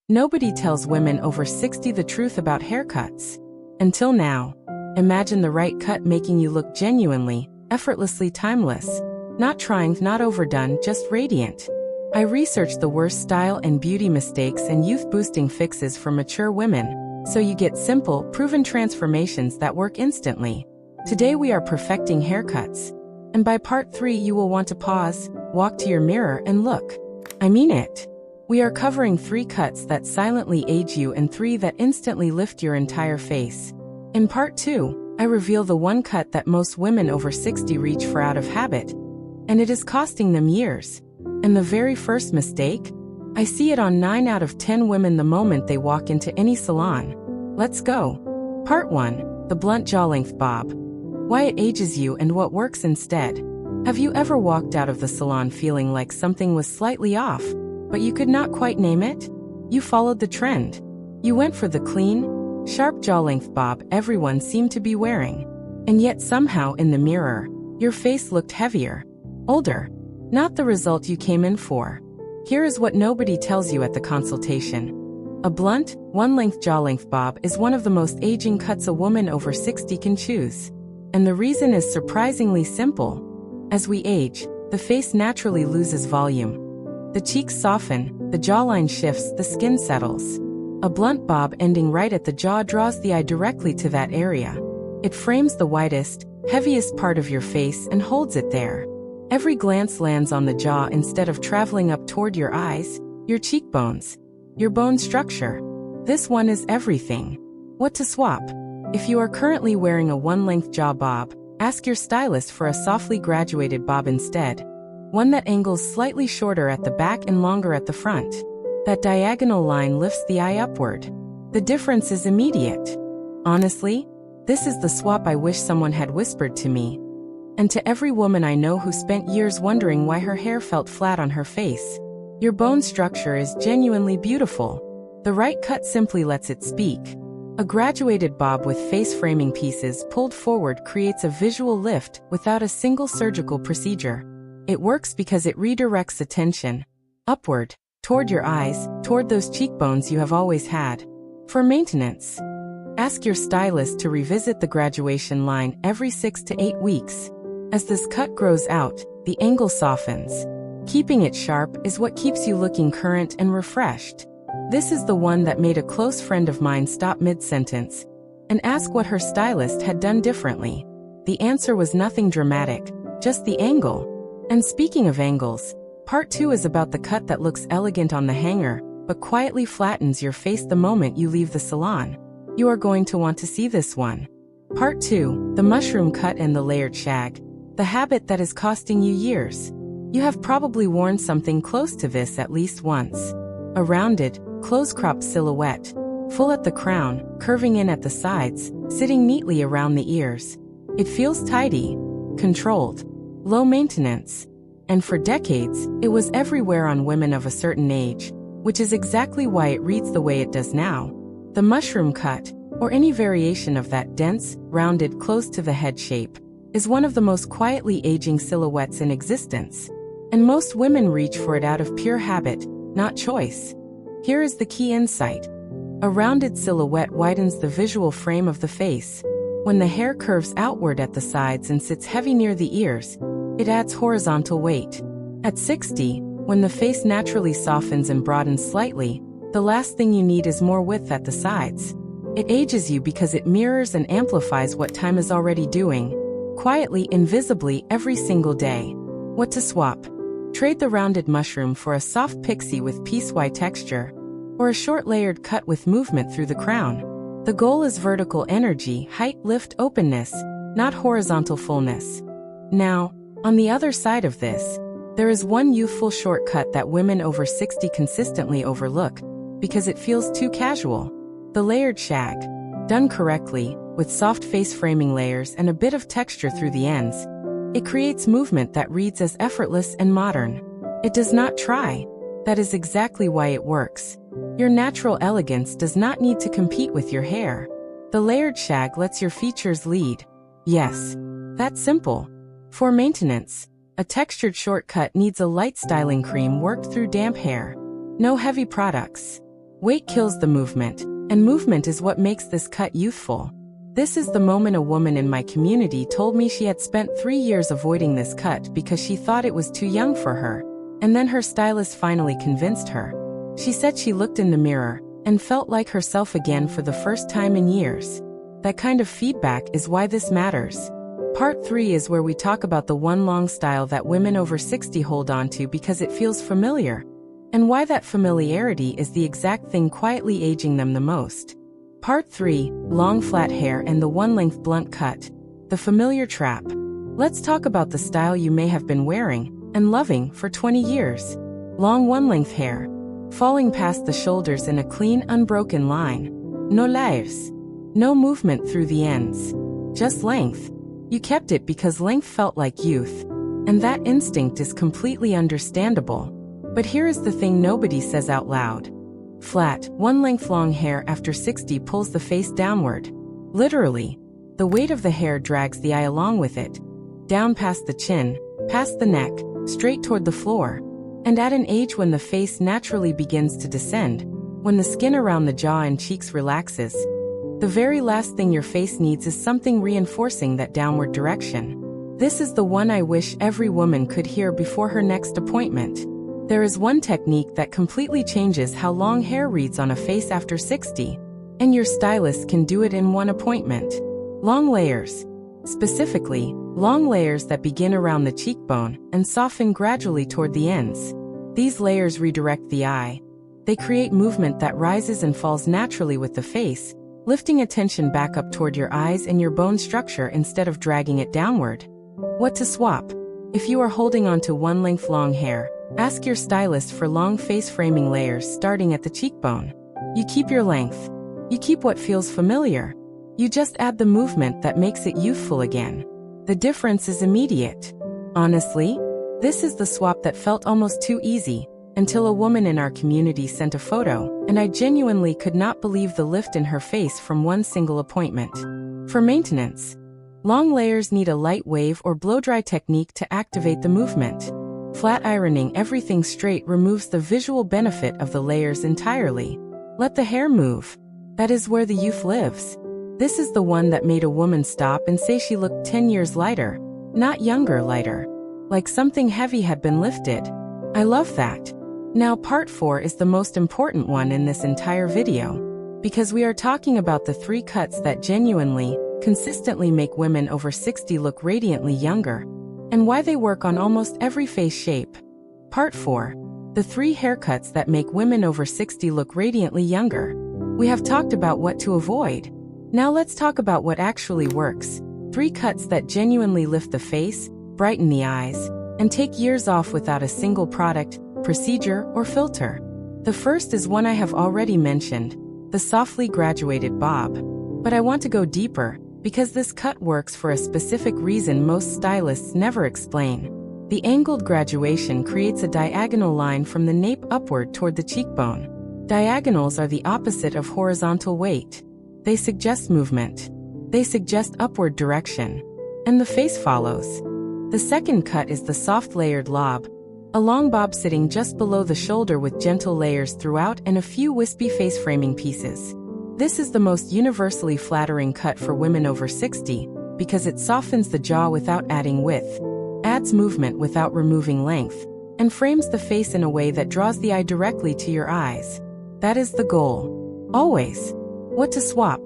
Nobody tells women over 60 the truth about haircuts. Until now. Imagine the right cut making you look genuinely, effortlessly timeless. Not trying, not overdone, just radiant. I researched the worst style and beauty mistakes and youth-boosting fixes for mature women, so you get simple, proven transformations that work instantly. Today we are perfecting haircuts. And by part 3 you will want to pause, walk to your mirror and look. I mean it. We are covering 3 cuts that silently age you and 3 that instantly lift your entire face. In part 2, I reveal the one cut that most women over 60 reach for out of habit. And it is costing them years. And the very first mistake? I see it on 9 out of 10 women the moment they walk into any salon. Let's go. Part 1, the blunt jaw length bob. Why it ages you and what works instead. Have you ever walked out of the salon feeling like something was slightly off, but you could not quite name it? You followed the trend. You went for the clean, sharp jaw length bob everyone seemed to be wearing. And yet somehow in the mirror, your face looked heavier, older. Not the result you came in for. Here is what nobody tells you at the consultation. A blunt, one-length jaw length bob is one of the most aging cuts a woman over 60 can choose. And the reason is surprisingly simple. As we age, the face naturally loses volume. The cheeks soften, the jawline shifts, the skin settles. A blunt bob ending right at the jaw draws the eye directly to that area. It frames the widest, heaviest part of your face and holds it there. Every glance lands on the jaw instead of traveling up toward your eyes, your cheekbones, your bone structure. This one is everything. What to swap? If you are currently wearing a one-length jaw bob, ask your stylist for a softly graduated bob instead. One that angles slightly shorter at the back and longer at the front. That diagonal line lifts the eye upward. The difference is immediate. Honestly, this is the swap I wish someone had whispered to me. And to every woman I know who spent years wondering why her hair felt flat on her face. Your bone structure is genuinely beautiful. The right cut simply lets it speak. A graduated bob with face framing pieces pulled forward creates a visual lift without a single surgical procedure. It works because it redirects attention upward, toward your eyes, toward those cheekbones you have always had. For maintenance, ask your stylist to revisit the graduation line every 6 to 8 weeks. As this cut grows out, the angle softens. Keeping it sharp is what keeps you looking current and refreshed. This is the one that made a close friend of mine stop mid-sentence and ask what her stylist had done differently. The answer was nothing dramatic, just the angle. And speaking of angles, part 2 is about the cut that looks elegant on the hanger, but quietly flattens your face the moment you leave the salon. You are going to want to see this one. Part 2, the mushroom cut and the layered shag. The habit that is costing you years. You have probably worn something close to this at least once. A rounded, close-cropped silhouette, full at the crown, curving in at the sides, sitting neatly around the ears. It feels tidy, controlled, low maintenance. And for decades, it was everywhere on women of a certain age, which is exactly why it reads the way it does now. The mushroom cut, or any variation of that dense, rounded, close to the head shape, is one of the most quietly aging silhouettes in existence. And most women reach for it out of pure habit, not choice. Here is the key insight. A rounded silhouette widens the visual frame of the face. When the hair curves outward at the sides and sits heavy near the ears, it adds horizontal weight. At 60, when the face naturally softens and broadens slightly, the last thing you need is more width at the sides. It ages you because it mirrors and amplifies what time is already doing, quietly, invisibly, every single day. What to swap? Trade the rounded mushroom for a soft pixie with piece-wide texture, or a short layered cut with movement through the crown. The goal is vertical energy, height, lift, openness, not horizontal fullness. Now, on the other side of this, there is one youthful shortcut that women over 60 consistently overlook, because it feels too casual. The layered shag. Done correctly, with soft face framing layers and a bit of texture through the ends, it creates movement that reads as effortless and modern. It does not try. That is exactly why it works. Your natural elegance does not need to compete with your hair. The layered shag lets your features lead. Yes, that's simple. For maintenance, a textured shortcut needs a light styling cream worked through damp hair. No heavy products. Weight kills the movement, and movement is what makes this cut youthful. This is the moment a woman in my community told me she had spent 3 years avoiding this cut because she thought it was too young for her, and then her stylist finally convinced her. She said she looked in the mirror and felt like herself again for the first time in years. That kind of feedback is why this matters. Part 3 is where we talk about the one long style that women over 60 hold on to because it feels familiar, and why that familiarity is the exact thing quietly aging them the most. Part 3, long flat hair and the one-length blunt cut, the familiar trap. Let's talk about the style you may have been wearing and loving for 20 years. Long one-length hair, falling past the shoulders in a clean, unbroken line. No layers. No movement through the ends. Just length. You kept it because length felt like youth, and that instinct is completely understandable. But here is the thing nobody says out loud. Flat, one-length long hair after 60 pulls the face downward. Literally. The weight of the hair drags the eye along with it. Down past the chin, past the neck, straight toward the floor. And at an age when the face naturally begins to descend, when the skin around the jaw and cheeks relaxes, the very last thing your face needs is something reinforcing that downward direction. This is the one I wish every woman could hear before her next appointment. There is one technique that completely changes how long hair reads on a face after 60, and your stylist can do it in one appointment. Long layers. Specifically, long layers that begin around the cheekbone and soften gradually toward the ends. These layers redirect the eye. They create movement that rises and falls naturally with the face, lifting attention back up toward your eyes and your bone structure instead of dragging it downward. What to swap? If you are holding on to one-length long hair, ask your stylist for long face framing layers starting at the cheekbone. You keep your length. You keep what feels familiar. You just add the movement that makes it youthful again. The difference is immediate. Honestly, this is the swap that felt almost too easy, until a woman in our community sent a photo, and I genuinely could not believe the lift in her face from one single appointment. For maintenance, long layers need a light wave or blow-dry technique to activate the movement. Flat ironing everything straight removes the visual benefit of the layers entirely. Let the hair move. That is where the youth lives. This is the one that made a woman stop and say she looked 10 years lighter, not younger, lighter. Like something heavy had been lifted. I love that. Now part 4 is the most important one in this entire video, because we are talking about the 3 cuts that genuinely, consistently make women over 60 look radiantly younger, and why they work on almost every face shape. Part 4. The 3 haircuts that make women over 60 look radiantly younger. We have talked about what to avoid. Now let's talk about what actually works. 3 cuts that genuinely lift the face, brighten the eyes, and take years off without a single product, procedure, or filter. The first is one I have already mentioned, the softly graduated bob. But I want to go deeper, because this cut works for a specific reason most stylists never explain. The angled graduation creates a diagonal line from the nape upward toward the cheekbone. Diagonals are the opposite of horizontal weight. They suggest movement. They suggest upward direction. And the face follows. The second cut is the soft layered lob, a long bob sitting just below the shoulder with gentle layers throughout and a few wispy face framing pieces. This is the most universally flattering cut for women over 60, because it softens the jaw without adding width, adds movement without removing length, and frames the face in a way that draws the eye directly to your eyes. That is the goal. Always. What to swap?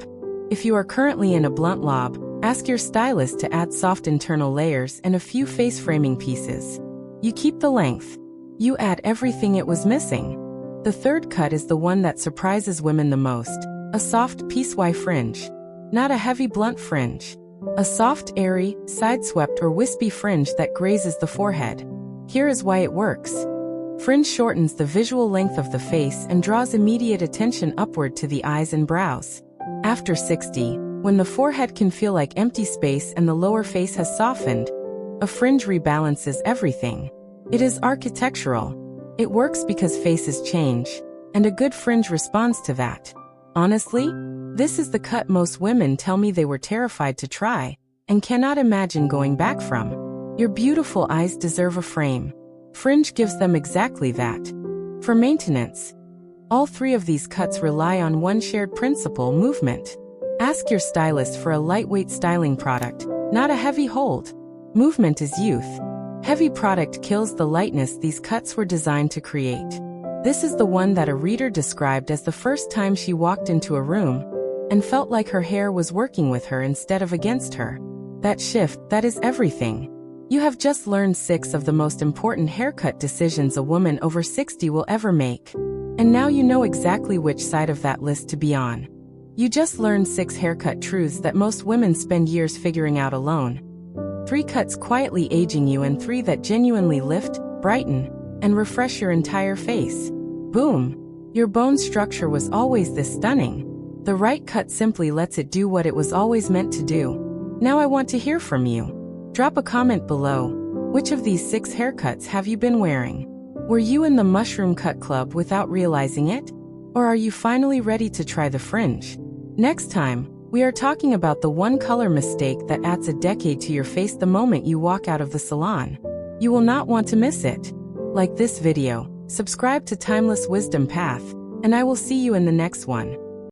If you are currently in a blunt lob, ask your stylist to add soft internal layers and a few face framing pieces. You keep the length. You add everything it was missing. The third cut is the one that surprises women the most, a soft piece-wide fringe. Not a heavy blunt fringe. A soft, airy, side-swept or wispy fringe that grazes the forehead. Here is why it works. Fringe shortens the visual length of the face and draws immediate attention upward to the eyes and brows. After 60, when the forehead can feel like empty space and the lower face has softened, a fringe rebalances everything. It is architectural. It works because faces change, and a good fringe responds to that. Honestly, this is the cut most women tell me they were terrified to try, and cannot imagine going back from. Your beautiful eyes deserve a frame. Fringe gives them exactly that. For maintenance, All three of these cuts rely on one shared principle: movement. Ask your stylist for a lightweight styling product, not a heavy hold. Movement is youth. Heavy product kills the lightness these cuts were designed to create. This is the one that a reader described as the first time she walked into a room and felt like her hair was working with her instead of against her. That shift, that is everything. You have just learned 6 of the most important haircut decisions a woman over 60 will ever make. And now you know exactly which side of that list to be on. You just learned 6 haircut truths that most women spend years figuring out alone. 3 cuts quietly aging you and 3 that genuinely lift, brighten, and refresh your entire face. Boom! Your bone structure was always this stunning. The right cut simply lets it do what it was always meant to do. Now I want to hear from you. Drop a comment below. Which of these 6 haircuts have you been wearing? Were you in the mushroom cut club without realizing it? Or are you finally ready to try the fringe? Next time, we are talking about the one color mistake that adds a decade to your face the moment you walk out of the salon. You will not want to miss it. Like this video, subscribe to Timeless Wisdom Path, and I will see you in the next one.